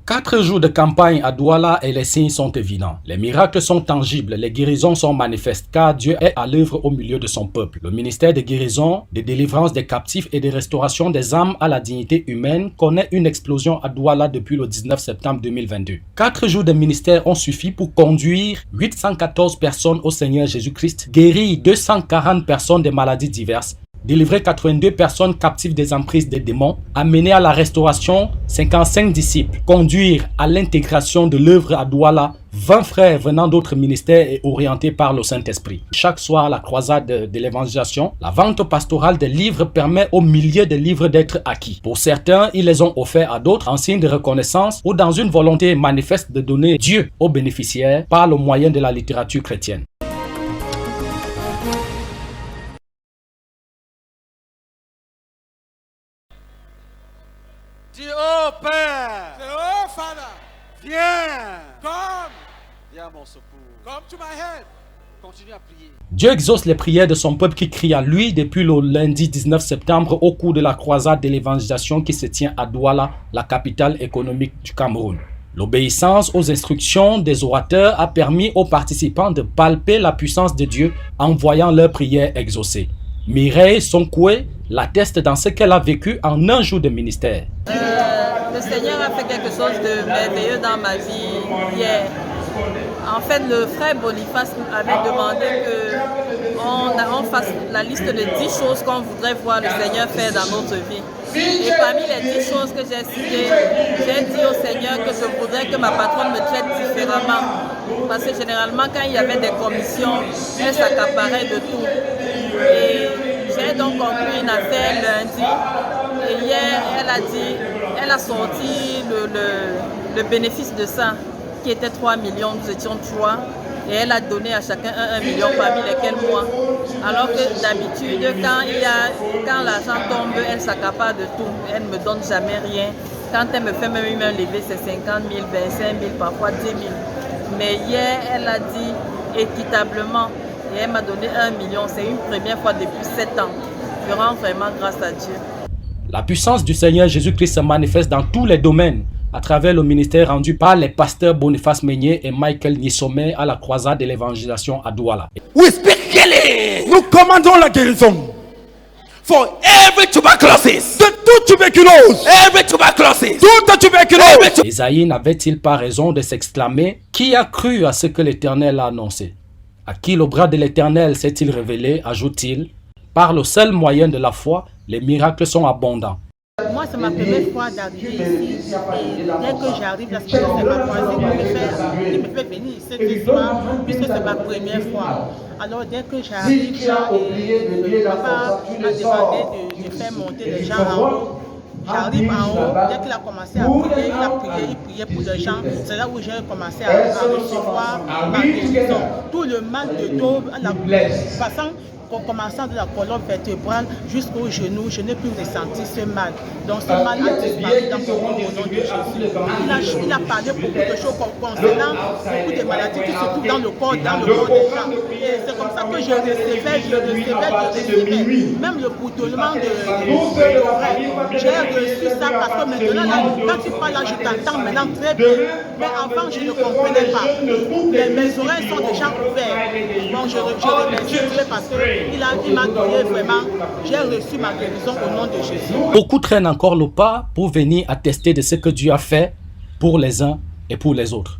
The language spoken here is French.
4 jours de campagne à Douala et les signes sont évidents. Les miracles sont tangibles, les guérisons sont manifestes car Dieu est à l'œuvre au milieu de son peuple. Le ministère de guérison, de délivrance des captifs et de restauration des âmes à la dignité humaine connaît une explosion à Douala depuis le 19 septembre 2022. 4 jours de ministère ont suffi pour conduire 814 personnes au Seigneur Jésus-Christ, guérir 240 personnes des maladies diverses, délivrer 82 personnes captives des emprises des démons, amener à la restauration 55 disciples, conduire à l'intégration de l'œuvre à Douala 20 frères venant d'autres ministères et orientés par le Saint-Esprit. Chaque soir, la croisade de l'évangélisation, la vente pastorale des livres permet aux milliers de livres d'être acquis. Pour certains, ils les ont offerts à d'autres en signe de reconnaissance ou dans une volonté manifeste de donner Dieu aux bénéficiaires par le moyen de la littérature chrétienne. Dis oh Père, Say, oh Father, viens, come, viens à mon secours. come to my help. Continue à prier. Dieu exauce les prières de son peuple qui crie à lui depuis le lundi 19 septembre au cours de la croisade de l'évangélisation qui se tient à Douala, la capitale économique du Cameroun. L'obéissance aux instructions des orateurs a permis aux participants de palper la puissance de Dieu en voyant leurs prières exaucées. Mireille Sonkoué l'atteste dans ce qu'elle a vécu en un jour de ministère. Le Seigneur a fait quelque chose de merveilleux dans ma vie hier. En fait, le frère Boniface avait demandé qu'on fasse la liste de 10 choses qu'on voudrait voir le Seigneur faire dans notre vie. Et parmi les 10 choses que j'ai citées, j'ai dit au Seigneur que je voudrais que ma patronne me traite différemment. Parce que généralement, quand il y avait des commissions, elle s'accaparait de tout. Et j'ai donc conclu une affaire lundi. Et hier, elle a sorti le bénéfice de ça, qui était 3 millions, nous étions 3. Et elle a donné à chacun 1 million, parmi lesquels moi. Alors que d'habitude, quand l'argent tombe, elle s'accapare de tout. Elle ne me donne jamais rien. Quand elle me fait même une main levée, c'est 50 000, 25 000, parfois 10 000. Mais hier, elle a dit équitablement. Et elle m'a donné 1 million. C'est une première fois depuis 7 ans. Je rends vraiment grâce à Dieu. La puissance du Seigneur Jésus-Christ se manifeste dans tous les domaines à travers le ministère rendu par les pasteurs Boniface Meignet et Michael Nissomé à la croisade de l'évangélisation à Douala. We speak healing. Nous commandons la guérison. For every tuberculosis. De toute tuberculose. Every tuberculosis. Toute tuberculose. Esaïe n'avait-il pas raison de s'exclamer: qui a cru à ce que l'Éternel a annoncé? À qui le bras de l'Éternel s'est-il révélé? Ajoute-t-il. Par le seul moyen de la foi, les miracles sont abondants. Moi, c'est ma première fois d'arriver ici. Et dès que j'arrive, c'est ma voisine qui me fait venir ici ce soir, puisque c'est ma première fois. Alors, dès que j'arrive là, le papa m'a demandé de faire monter les gens en haut. J'arrive en haut, dès qu'il a commencé à prier, il priait pour les gens. C'est là où j'ai commencé à recevoir ma guérison. Tout le mal de dos, en commençant de la colonne vertébrale jusqu'au genou, je n'ai plus ressenti ce mal. Donc ce mal a disparu dans le nom de Jésus. Il a parlé beaucoup de choses concernant beaucoup de maladies qui se trouvent dans le corps des gens. Et c'est comme ça que je recevais. Même le boutonnement de l'oreille. J'ai reçu ça parce que maintenant, là, quand tu parles là, je t'entends maintenant très bien. Mais avant, je ne comprenais pas. Mes oreilles sont déjà ouvertes. Bon, je remercie Dieu parce que il m'a donné vraiment, j'ai reçu ma guérison au nom de Jésus. Beaucoup traînent encore le pas pour venir attester de ce que Dieu a fait pour les uns et pour les autres.